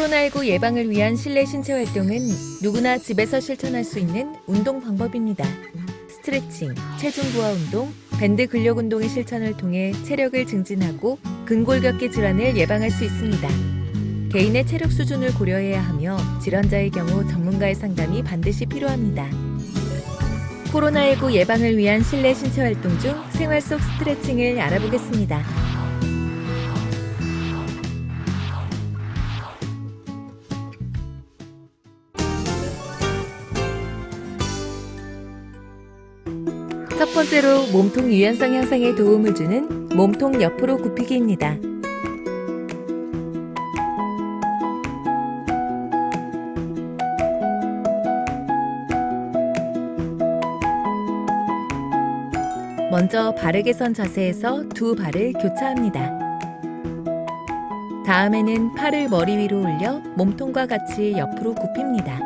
코로나19 예방을 위한 실내 신체 활동은 누구나 집에서 실천할 수 있는 운동 방법입니다. 스트레칭, 체중 부하 운동, 밴드 근력 운동의 실천을 통해 체력을 증진하고 근골격계 질환을 예방할 수 있습니다. 개인의 체력 수준을 고려해야 하며 질환자의 경우 전문가의 상담이 반드시 필요합니다. 코로나19 예방을 위한 실내 신체 활동 중 생활 속 스트레칭을 알아보겠습니다. 첫 번째로 몸통 유연성 향상에 도움을 주는 몸통 옆으로 굽히기입니다. 먼저 바르게 선 자세에서 두 발을 교차합니다. 다음에는 팔을 머리 위로 올려 몸통과 같이 옆으로 굽힙니다.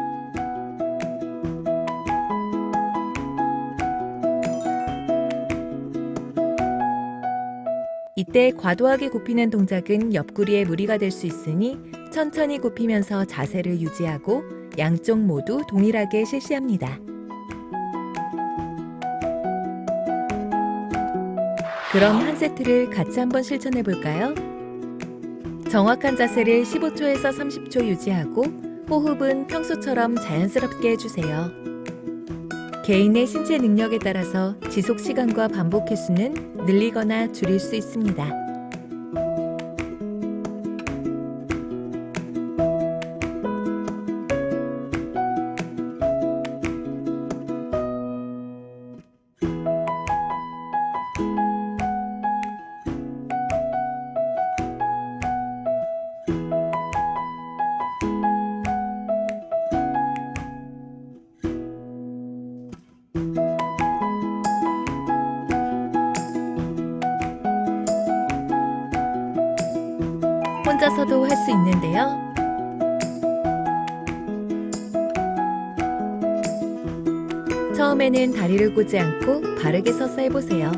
이때 과도하게 굽히는 동작은 옆구리에 무리가 될 수 있으니 천천히 굽히면서 자세를 유지하고 양쪽 모두 동일하게 실시합니다. 그럼 한 세트를 같이 한번 실천해 볼까요? 정확한 자세를 15초에서 30초 유지하고 호흡은 평소처럼 자연스럽게 해주세요. 개인의 신체 능력에 따라서 지속 시간과 반복 횟수는 늘리거나 줄일 수 있습니다. 혼자서도 할 수 있는데요. 처음에는 다리를 꼬지 않고 바르게 서서 해보세요.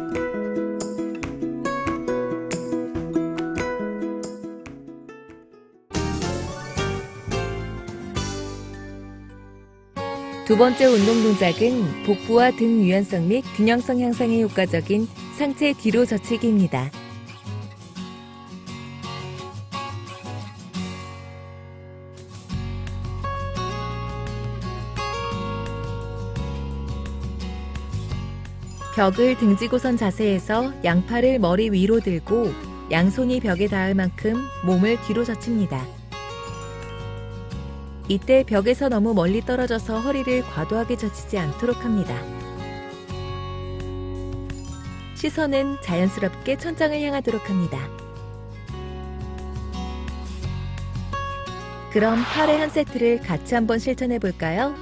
두 번째 운동 동작은 복부와 등 유연성 및 균형성 향상에 효과적인 상체 뒤로 젖히기입니다. 벽을 등지고 선 자세에서 양팔을 머리 위로 들고 양손이 벽에 닿을 만큼 몸을 뒤로 젖힙니다. 이때 벽에서 너무 멀리 떨어져서 허리를 과도하게 젖히지 않도록 합니다. 시선은 자연스럽게 천장을 향하도록 합니다. 그럼 팔의 한 세트를 같이 한번 실천해 볼까요?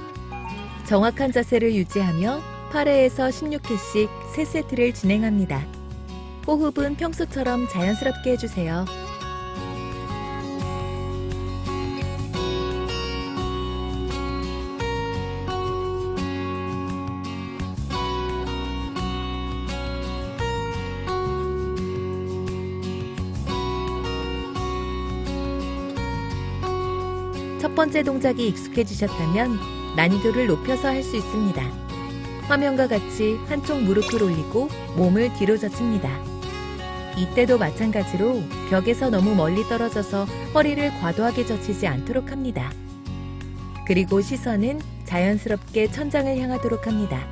정확한 자세를 유지하며 8회에서 16회씩 3세트를 진행합니다. 호흡은 평소처럼 자연스럽게 해주세요. 첫 번째 동작이 익숙해지셨다면 난이도를 높여서 할 수 있습니다. 화면과 같이 한쪽 무릎을 올리고 몸을 뒤로 젖힙니다. 이때도 마찬가지로 벽에서 너무 멀리 떨어져서 허리를 과도하게 젖히지 않도록 합니다. 그리고 시선은 자연스럽게 천장을 향하도록 합니다.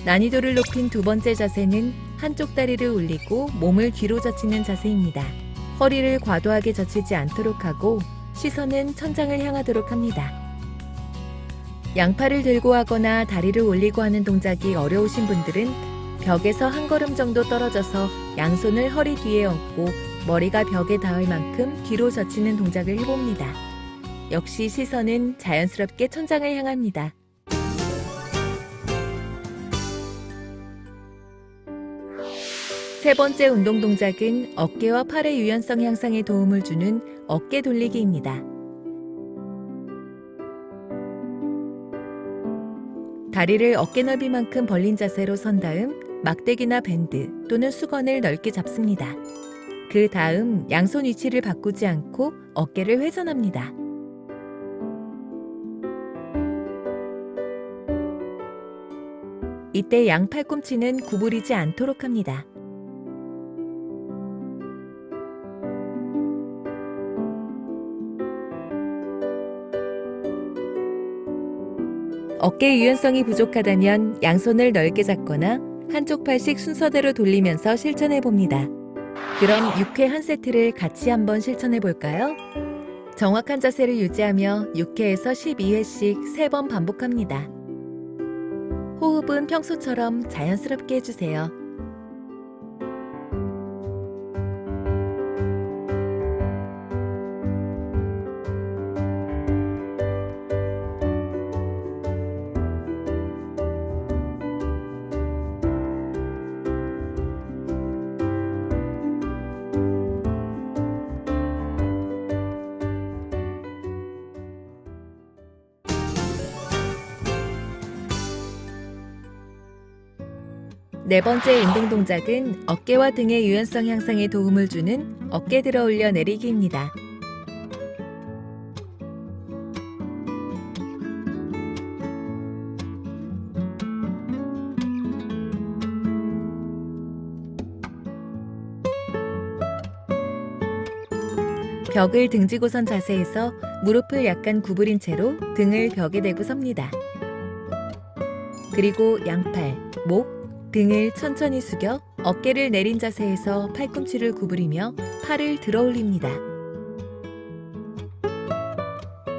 난이도를 높인 두 번째 자세는 한쪽 다리를 올리고 몸을 뒤로 젖히는 자세입니다. 허리를 과도하게 젖히지 않도록 하고 시선은 천장을 향하도록 합니다. 양팔을 들고 하거나 다리를 올리고 하는 동작이 어려우신 분들은 벽에서 한 걸음 정도 떨어져서 양손을 허리 뒤에 얹고 머리가 벽에 닿을 만큼 뒤로 젖히는 동작을 해봅니다. 역시 시선은 자연스럽게 천장을 향합니다. 세 번째 운동 동작은 어깨와 팔의 유연성 향상에 도움을 주는 어깨 돌리기입니다. 다리를 어깨 넓이만큼 벌린 자세로 선 다음 막대기나 밴드 또는 수건을 넓게 잡습니다. 그 다음 양손 위치를 바꾸지 않고 어깨를 회전합니다. 이때 양 팔꿈치는 구부리지 않도록 합니다. 어깨 유연성이 부족하다면 양손을 넓게 잡거나 한쪽 팔씩 순서대로 돌리면서 실천해 봅니다. 그럼 6회 한 세트를 같이 한번 실천해 볼까요? 정확한 자세를 유지하며 6회에서 12회씩 3번 반복합니다. 호흡은 평소처럼 자연스럽게 해주세요. 네 번째 운동 동작은 어깨와 등의 유연성 향상에 도움을 주는 어깨 들어 올려 내리기입니다. 벽을 등지고 선 자세에서 무릎을 약간 구부린 채로 등을 벽에 대고 섭니다. 그리고 양팔, 목, 등을 천천히 숙여 어깨를 내린 자세에서 팔꿈치를 구부리며 팔을 들어 올립니다.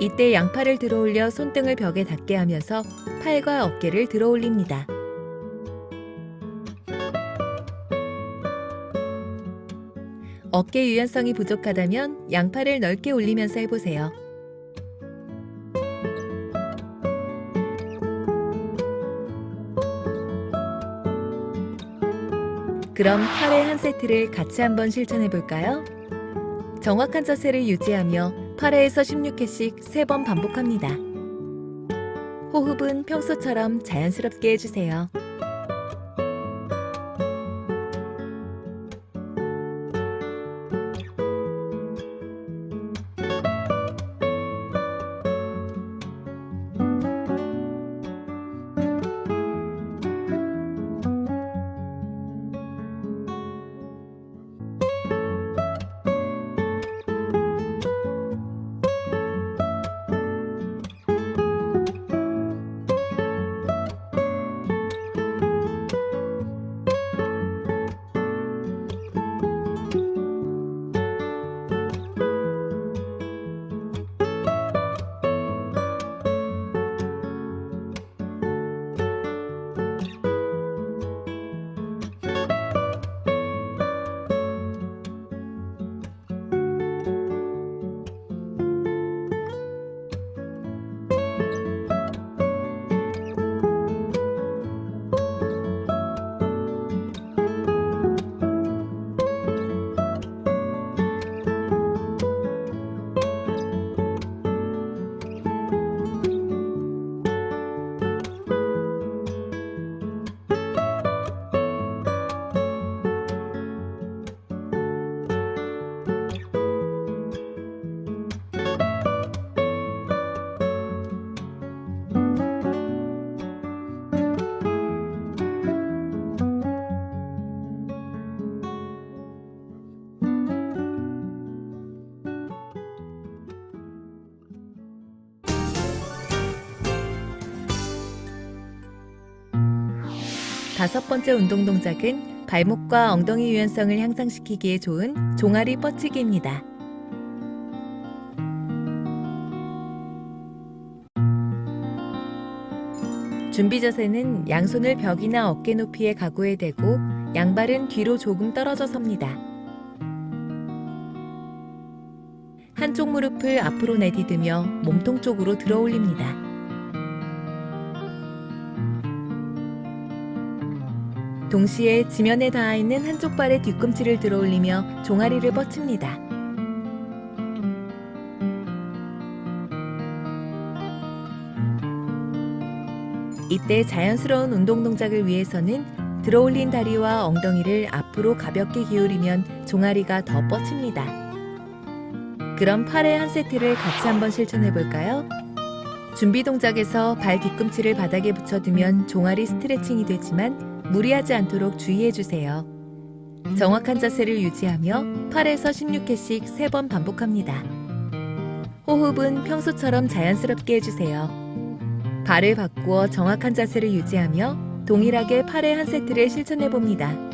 이때 양팔을 들어 올려 손등을 벽에 닿게 하면서 팔과 어깨를 들어 올립니다. 어깨 유연성이 부족하다면 양팔을 넓게 올리면서 해보세요. 그럼 8회 한 세트를 같이 한번 실천해 볼까요? 정확한 자세를 유지하며 8회에서 16회씩 3번 반복합니다. 호흡은 평소처럼 자연스럽게 해주세요. 다섯 번째 운동 동작은 발목과 엉덩이 유연성을 향상시키기에 좋은 종아리 뻗치기입니다. 준비 자세는 양손을 벽이나 어깨 높이의 가구에 대고 양발은 뒤로 조금 떨어져 섭니다. 한쪽 무릎을 앞으로 내디디며 몸통 쪽으로 들어 올립니다. 동시에 지면에 닿아 있는 한쪽 발의 뒤꿈치를 들어 올리며 종아리를 뻗칩니다. 이때 자연스러운 운동 동작을 위해서는 들어 올린 다리와 엉덩이를 앞으로 가볍게 기울이면 종아리가 더 뻗칩니다. 그럼 8회 한 세트를 같이 한번 실천해 볼까요? 준비 동작에서 발 뒤꿈치를 바닥에 붙여두면 종아리 스트레칭이 되지만 무리하지 않도록 주의해 주세요. 정확한 자세를 유지하며 8에서 16회씩 3번 반복합니다. 호흡은 평소처럼 자연스럽게 해주세요. 발을 바꾸어 정확한 자세를 유지하며 동일하게 8회 한 세트를 실천해 봅니다.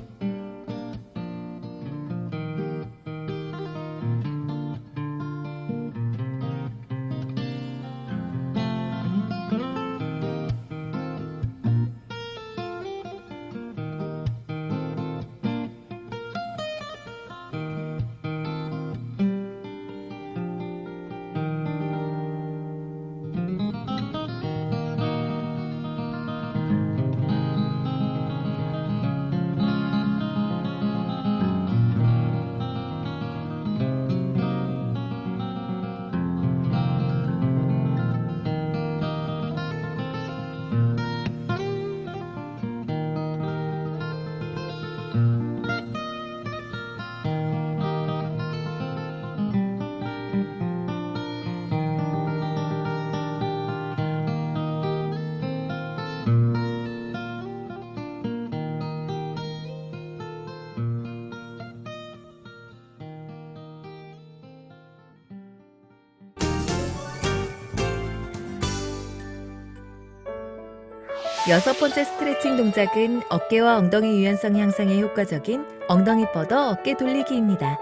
여섯 번째 스트레칭 동작은 어깨와 엉덩이 유연성 향상에 효과적인 엉덩이 뻗어 어깨 돌리기입니다.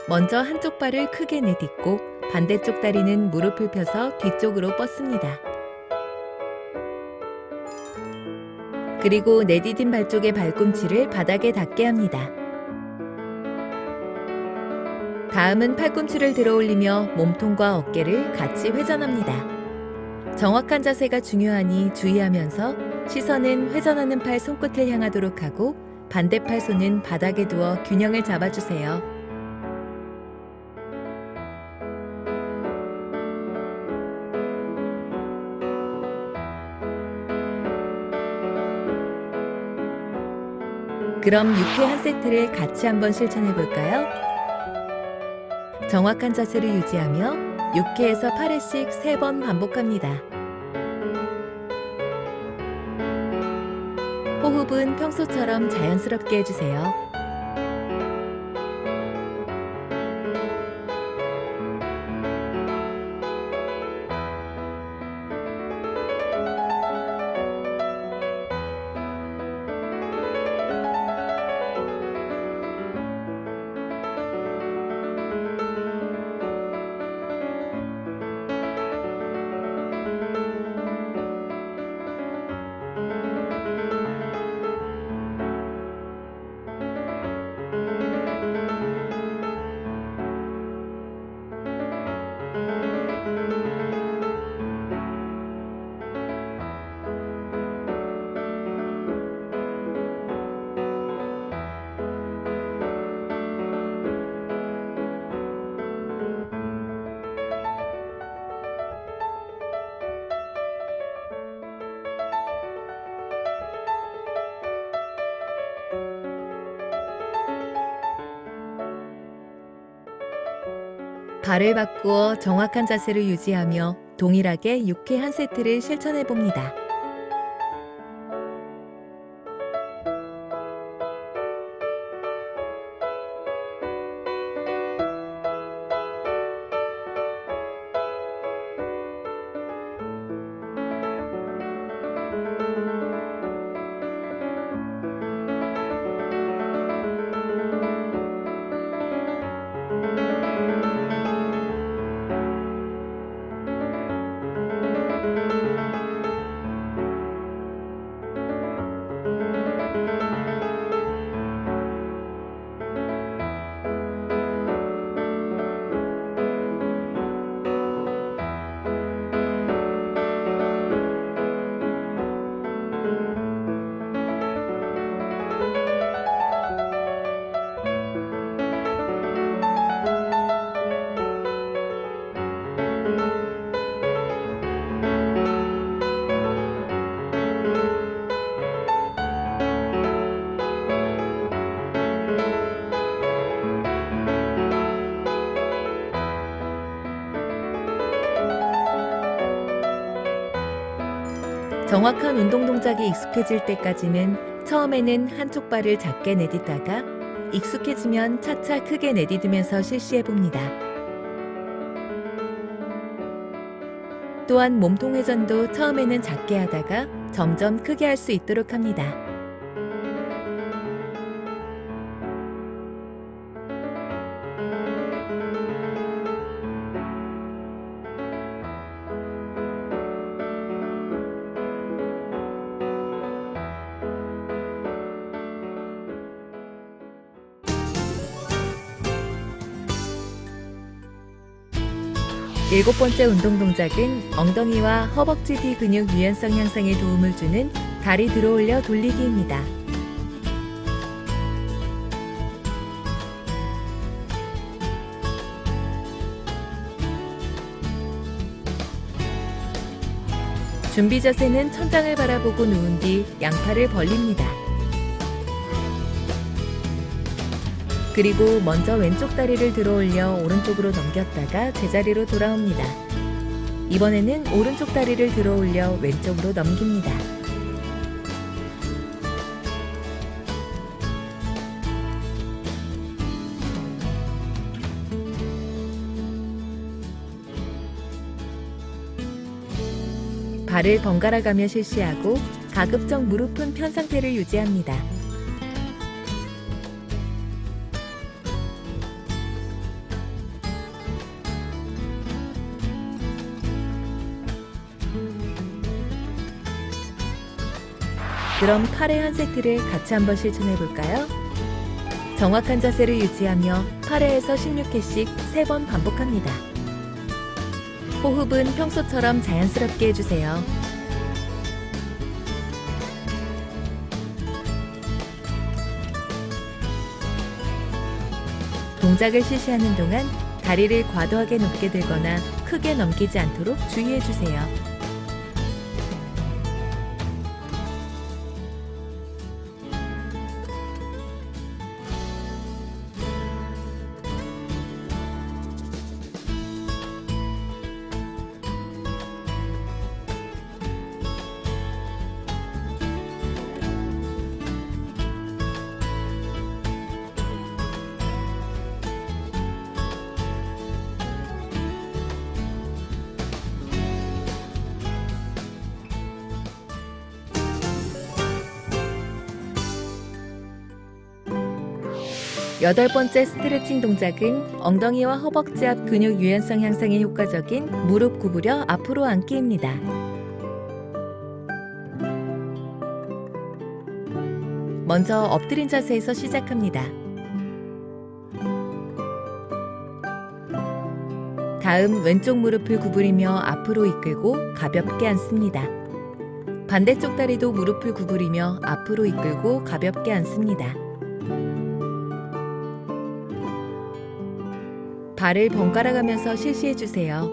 먼저 한쪽 발을 크게 내딛고 반대쪽 다리는 무릎을 펴서 뒤쪽으로 뻗습니다. 그리고 내디딘 발 쪽의 발꿈치를 바닥에 닿게 합니다. 다음은 팔꿈치를 들어 올리며 몸통과 어깨를 같이 회전합니다. 정확한 자세가 중요하니 주의하면서 시선은 회전하는 팔 손끝을 향하도록 하고 반대팔 손은 바닥에 두어 균형을 잡아주세요. 그럼 6회 한 세트를 같이 한번 실천해 볼까요? 정확한 자세를 유지하며 6회에서 8회씩 3번 반복합니다. 호흡은 평소처럼 자연스럽게 해주세요. 발을 바꾸어 정확한 자세를 유지하며 동일하게 6회 한 세트를 실천해 봅니다. 정확한 운동 동작이 익숙해질 때까지는 처음에는 한쪽 발을 작게 내딛다가 익숙해지면 차차 크게 내딛으면서 실시해 봅니다. 또한 몸통 회전도 처음에는 작게 하다가 점점 크게 할 수 있도록 합니다. 일곱 번째 운동 동작은 엉덩이와 허벅지 뒤 근육 유연성 향상에 도움을 주는 다리 들어올려 돌리기입니다. 준비 자세는 천장을 바라보고 누운 뒤 양팔을 벌립니다. 그리고 먼저 왼쪽 다리를 들어올려 오른쪽으로 넘겼다가 제자리로 돌아옵니다. 이번에는 오른쪽 다리를 들어올려 왼쪽으로 넘깁니다. 발을 번갈아 가며 실시하고 가급적 무릎은 편 상태를 유지합니다. 그럼 8회 한 세트를 같이 한번 실천해 볼까요? 정확한 자세를 유지하며 8회에서 16회씩 3번 반복합니다. 호흡은 평소처럼 자연스럽게 해주세요. 동작을 실시하는 동안 다리를 과도하게 높게 들거나 크게 넘기지 않도록 주의해 주세요. 여덟 번째 스트레칭 동작은 엉덩이와 허벅지 앞 근육 유연성 향상에 효과적인 무릎 구부려 앞으로 앉기입니다. 먼저 엎드린 자세에서 시작합니다. 다음 왼쪽 무릎을 구부리며 앞으로 이끌고 가볍게 앉습니다. 반대쪽 다리도 무릎을 구부리며 앞으로 이끌고 가볍게 앉습니다. 발을 번갈아 가면서 실시해 주세요.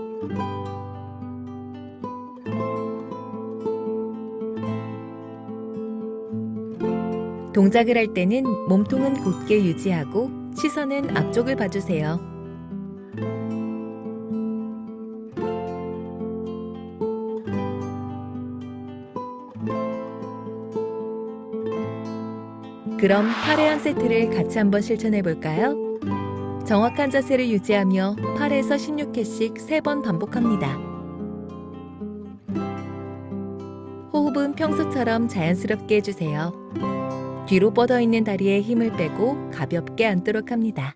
동작을 할 때는 몸통은 곧게 유지하고 시선은 앞쪽을 봐주세요. 그럼 8회 한 세트를 같이 한번 실천해 볼까요? 정확한 자세를 유지하며 8에서 16회씩 3번 반복합니다. 호흡은 평소처럼 자연스럽게 해주세요. 뒤로 뻗어 있는 다리에 힘을 빼고 가볍게 앉도록 합니다.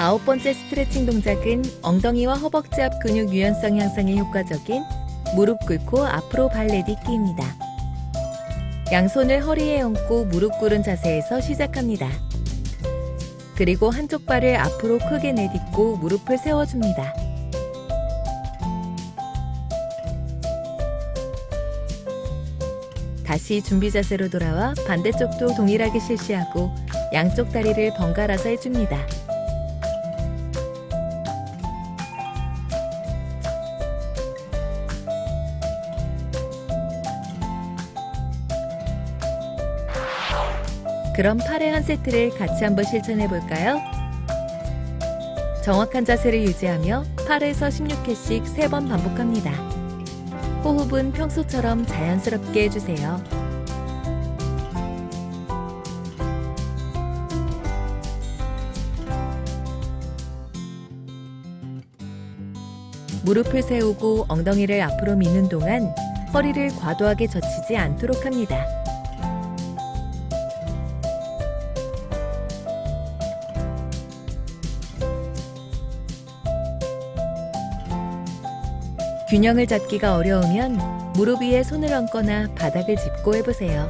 9번째 스트레칭 동작은 엉덩이와 허벅지 앞 근육 유연성 향상에 효과적인 무릎 꿇고 앞으로 발 내딛기입니다. 양손을 허리에 얹고 무릎 꿇은 자세에서 시작합니다. 그리고 한쪽 발을 앞으로 크게 내딛고 무릎을 세워줍니다. 다시 준비 자세로 돌아와 반대쪽도 동일하게 실시하고 양쪽 다리를 번갈아서 해줍니다. 그럼 8회 한 세트를 같이 한번 실천해 볼까요? 정확한 자세를 유지하며 8에서 16회씩 3번 반복합니다. 호흡은 평소처럼 자연스럽게 해주세요. 무릎을 세우고 엉덩이를 앞으로 미는 동안 허리를 과도하게 젖히지 않도록 합니다. 균형을 잡기가 어려우면 무릎 위에 손을 얹거나 바닥을 짚고 해보세요.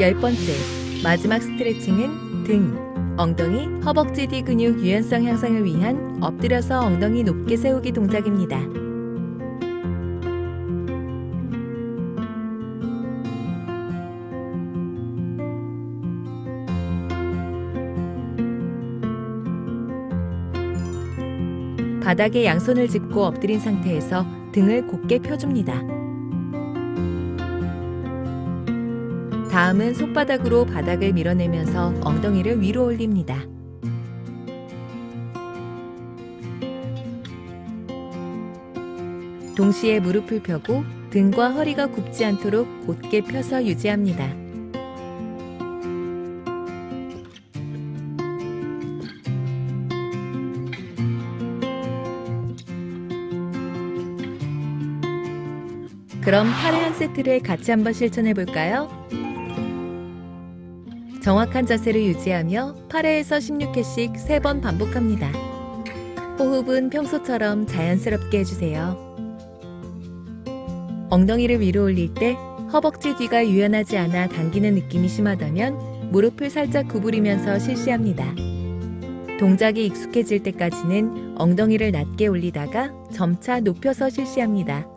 열 번째, 마지막 스트레칭은 등, 엉덩이, 허벅지 뒤 근육 유연성 향상을 위한 엎드려서 엉덩이 높게 세우기 동작입니다. 바닥에 양손을 짚고 엎드린 상태에서 등을 곧게 펴줍니다. 다음은 손바닥으로 바닥을 밀어내면서 엉덩이를 위로 올립니다. 동시에 무릎을 펴고 등과 허리가 굽지 않도록 곧게 펴서 유지합니다. 그럼 8회 한 세트를 같이 한번 실천해 볼까요? 정확한 자세를 유지하며 8회에서 16회씩 3번 반복합니다. 호흡은 평소처럼 자연스럽게 해주세요. 엉덩이를 위로 올릴 때 허벅지 뒤가 유연하지 않아 당기는 느낌이 심하다면 무릎을 살짝 구부리면서 실시합니다. 동작이 익숙해질 때까지는 엉덩이를 낮게 올리다가 점차 높여서 실시합니다.